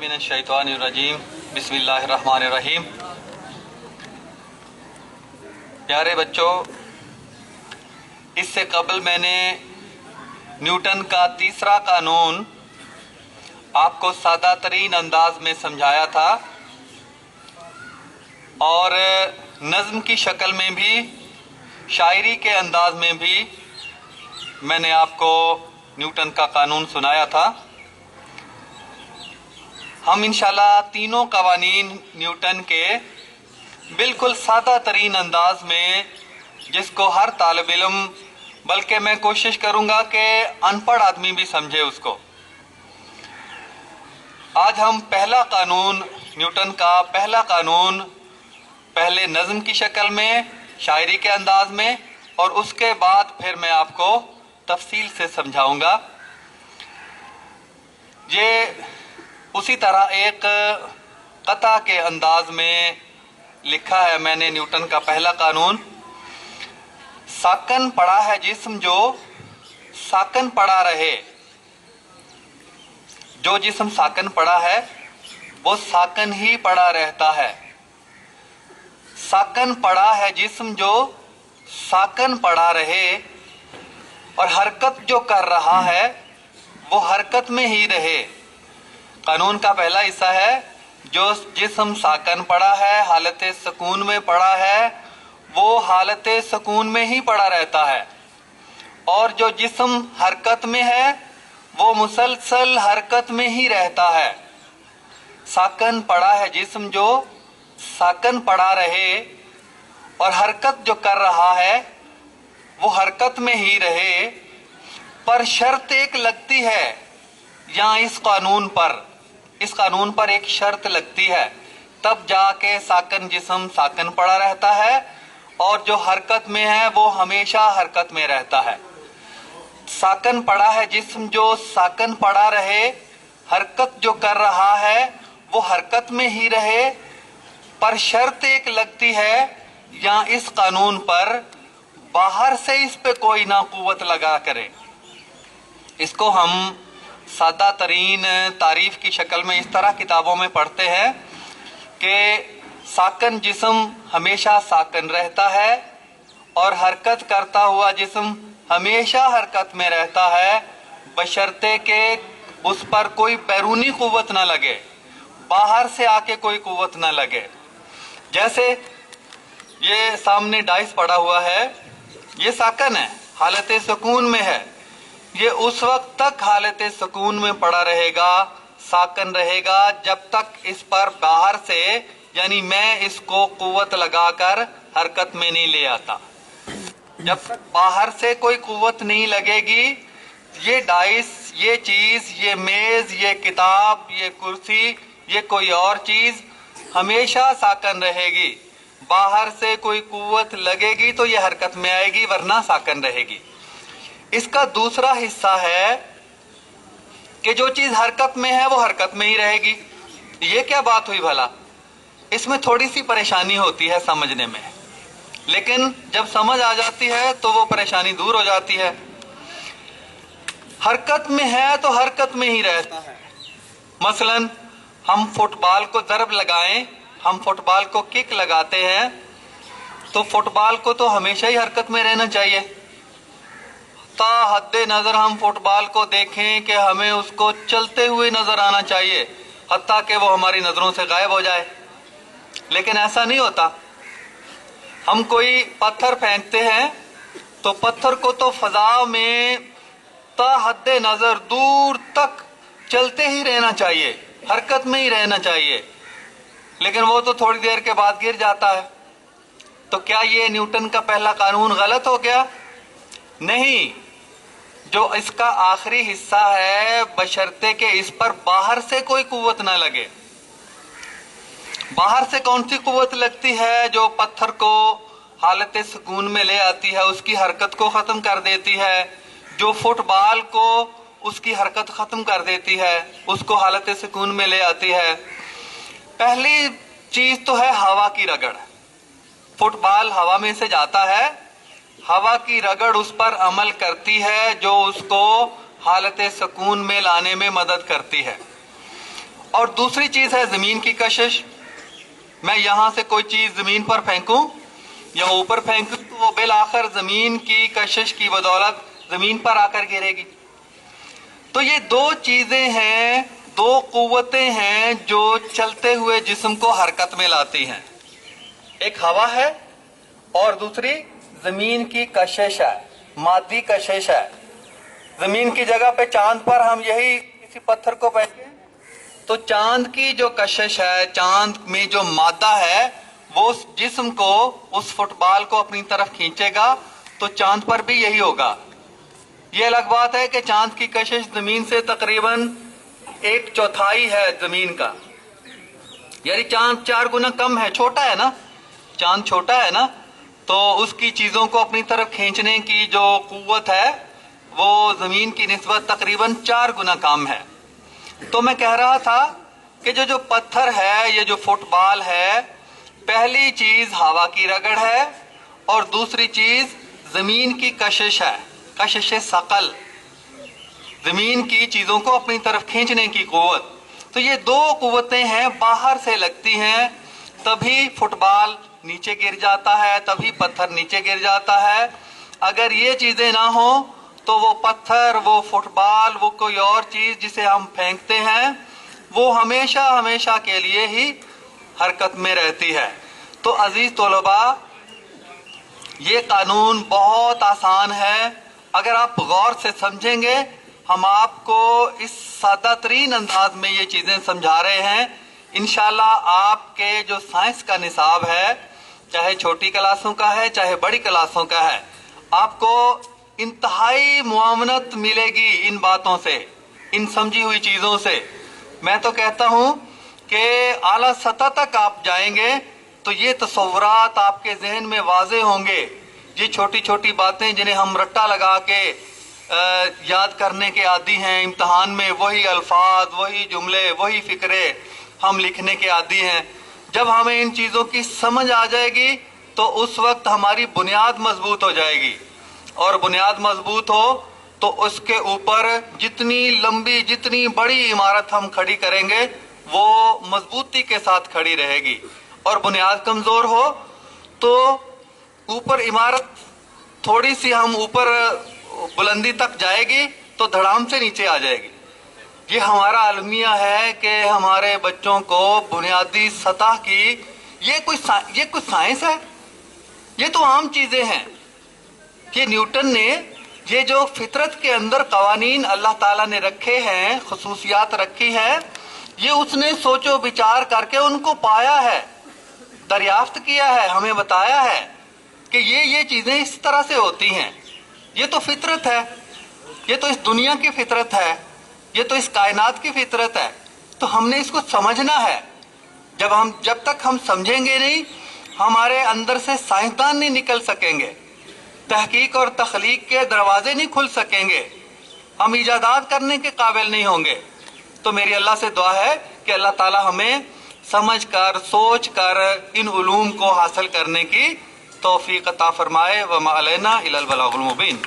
मिनश्शैतानिर्रजीम बिस्मिल्लाहिर्रहमानिर्रहीम। प्यारे बच्चों, इससे कबल मैंने न्यूटन का तीसरा कानून आपको सादा तरीन अंदाज में समझाया था और नज़्म की शक्ल में भी, शायरी के अंदाज में भी मैंने आपको न्यूटन का कानून सुनाया था। हम इंशाल्लाह तीनों कवानीन न्यूटन के बिल्कुल सादा तरीन अंदाज में, जिसको हर तालिब इल्म, बल्कि मैं कोशिश करूंगा कि अनपढ़ आदमी भी समझे उसको। आज हम पहला कानून, न्यूटन का पहला कानून, पहले नज़्म की शक्ल में, शायरी के अंदाज में, और उसके बाद फिर मैं आपको तफसील से समझाऊंगा। ये उसी तरह एक कता के अंदाज में लिखा है मैंने न्यूटन का पहला कानून। साकन पड़ा है जिस्म जो साकन पड़ा रहे। जो जिस्म साकन पड़ा है वो साकन ही पड़ा रहता है। साकन पड़ा है जिस्म जो साकन पड़ा रहे, और हरकत जो कर रहा है वो हरकत में ही रहे। कानून का पहला हिस्सा है, जो जिस्म साकन पड़ा है, हालत सुकून में पड़ा है, वो हालत सुकून में ही पड़ा रहता है। और जो जिस्म हरकत में है वो मुसलसल हरकत में ही रहता है। साकन पड़ा है जिस्म जो साकन पड़ा रहे, और हरकत जो कर रहा है वो हरकत में ही रहे। पर शर्त एक लगती है यहाँ इस कानून पर एक शर्त लगती है, तब जाके साकन जिस्म साकन पड़ा रहता है, और जो हरकत में है वो हमेशा हरकत में रहता है। साकन पड़ा है जिस्म जो साकन पड़ा रहे, हरकत जो कर रहा है वो हरकत में ही रहे। पर शर्त एक लगती है यहाँ इस कानून पर, बाहर से इस पे कोई ना कुव्वत लगा करे। इसको हम सादा तरीन तारीफ की शक्ल में इस तरह किताबों में पढ़ते हैं कि साकन जिस्म हमेशा साकन रहता है, और हरकत करता हुआ जिस्म हमेशा हरकत में रहता है, बशर्ते के उस पर कोई बैरूनी कुव्वत ना लगे, बाहर से आके कोई कुव्वत ना लगे। जैसे ये सामने डाइस पड़ा हुआ है, ये साकन है, हालत सुकून में है। ये उस वक्त तक हालत सुकून में पड़ा रहेगा, साकन रहेगा, जब तक इस पर बाहर से, यानी मैं इसको कुव्वत लगाकर हरकत में नहीं ले आता। जब तक बाहर से कोई कुव्वत नहीं लगेगी, ये डाइस, ये चीज, ये मेज, ये किताब, ये कुर्सी, ये कोई और चीज हमेशा साकन रहेगी। बाहर से कोई कुव्वत लगेगी तो ये हरकत में आएगी, वरना साकन रहेगी। इसका दूसरा हिस्सा है कि जो चीज हरकत में है वो हरकत में ही रहेगी। ये क्या बात हुई भला? इसमें थोड़ी सी परेशानी होती है समझने में, लेकिन जब समझ आ जाती है तो वो परेशानी दूर हो जाती है। हरकत में है तो हरकत में ही रहता है। मसलन हम फुटबॉल को ज़रब लगाएं, हम फुटबॉल को किक लगाते हैं, तो फुटबॉल को तो हमेशा ही हरकत में रहना चाहिए। ता हद्दे नजर हम फुटबॉल को देखें कि हमें उसको चलते हुए नजर आना चाहिए, हत्ता कि वो हमारी नजरों से गायब हो जाए। लेकिन ऐसा नहीं होता। हम कोई पत्थर फेंकते हैं तो पत्थर को तो फजा में ता हद्दे नजर दूर तक चलते ही रहना चाहिए, हरकत में ही रहना चाहिए, लेकिन वो तो थोड़ी देर के बाद गिर जाता है। तो क्या ये न्यूटन का पहला कानून गलत हो गया? नहीं। जो इसका आखिरी हिस्सा है, बशर्ते के इस पर बाहर से कोई कुव्वत ना लगे। बाहर से कौन सी कुव्वत लगती है? जो पत्थर को हालत सुकून में ले आती है, उसकी हरकत को खत्म कर देती है। जो फुटबॉल को उसकी हरकत खत्म कर देती है, उसको हालत सुकून में ले आती है। पहली चीज तो है हवा की रगड़। फुटबॉल हवा में से जाता है, हवा की रगड़ उस पर अमल करती है, जो उसको हालत सुकून में लाने में मदद करती है। और दूसरी चीज है जमीन की कशिश। मैं यहां से कोई चीज जमीन पर फेंकूं या ऊपर फेंकूं तो वो बिल आखिर जमीन की कशिश की बदौलत जमीन पर आकर गिरेगी। तो ये दो चीजें हैं, दो कुव्वतें हैं जो चलते हुए जिस्म को हरकत में लाती हैं। एक हवा है और दूसरी जमीन की कशिश है, मादी कशिश है। जमीन की जगह पे चांद पर हम यही किसी पत्थर को फेंकें तो चांद की जो कशिश है, चांद में जो मादा है, वो उस जिस्म को, उस फुटबॉल को अपनी तरफ खींचेगा। तो चांद पर भी यही होगा। ये अलग बात है कि चांद की कशिश जमीन से तकरीबन 1/4 है जमीन का, यानी चांद 4 गुना कम है, छोटा है ना, चांद छोटा है ना, तो उसकी चीजों को अपनी तरफ खींचने की जो कुव्वत है वो जमीन की निस्बत तकरीबन 4 गुना कम है। तो मैं कह रहा था कि जो पत्थर है, ये जो फुटबॉल है, पहली चीज हवा की रगड़ है और दूसरी चीज जमीन की कशिश है, कशिश सकल, जमीन की चीजों को अपनी तरफ खींचने की कुव्वत। तो ये दो कुव्वतें हैं, बाहर से लगती हैं तभी फुटबॉल नीचे गिर जाता है, तभी पत्थर नीचे गिर जाता है। अगर ये चीजें ना हो तो वो पत्थर, वो फुटबॉल, वो कोई और चीज जिसे हम फेंकते हैं, वो हमेशा हमेशा के लिए ही हरकत में रहती है। तो अजीज तलबा, ये कानून बहुत आसान है। अगर आप गौर से समझेंगे, हम आपको इस सादा तरीन अंदाज में ये चीजें समझा रहे हैं। इंशाल्लाह आपके जो साइंस का निसाब है, चाहे छोटी क्लासों का है चाहे बड़ी क्लासों का है, आपको इंतहाई मुआवनत मिलेगी इन बातों से, इन समझी हुई चीजों से। मैं तो कहता हूं कि आला सतह तक आप जाएंगे तो ये तसव्वुरात आपके जहन में वाज़े होंगे। ये छोटी छोटी बातें जिन्हें हम रट्टा लगा के याद करने के आदी हैं, इम्तहान में वही अल्फाज, वही जुमले, वही फिक्रे हम लिखने के आदी हैं। जब हमें इन चीज़ों की समझ आ जाएगी तो उस वक्त हमारी बुनियाद मजबूत हो जाएगी, और बुनियाद मजबूत हो तो उसके ऊपर जितनी लंबी, जितनी बड़ी इमारत हम खड़ी करेंगे वो मजबूती के साथ खड़ी रहेगी। और बुनियाद कमजोर हो तो ऊपर इमारत थोड़ी सी हम ऊपर बुलंदी तक जाएगी तो धड़ाम से नीचे आ जाएगी। ये हमारा अलमिया है कि हमारे बच्चों को बुनियादी सतह की, ये कोई साइंस है? ये तो आम चीजें हैं। ये न्यूटन ने ये जो फितरत के अंदर कवानीन अल्लाह ताला ने रखे हैं, खसूसियात रखी है, ये उसने सोचो विचार करके उनको पाया है, दरियाफ्त किया है, हमें बताया है कि ये चीजें इस तरह से होती हैं। ये तो फितरत है, ये तो इस दुनिया की फितरत है, ये तो इस कायनात की फितरत है। तो हमने इसको समझना है। जब तक हम समझेंगे नहीं, हमारे अंदर से साइंसदान नहीं निकल सकेंगे, तहकीक और तख्लीक के दरवाजे नहीं खुल सकेंगे, हम इजादात करने के काबिल नहीं होंगे। तो मेरी अल्लाह से दुआ है कि अल्लाह ताला हमें समझ कर, सोच कर इन उलूम को हासिल करने की तौफीक अता फरमाए। व मा अलैना इल्लल बलागुल मुबीन।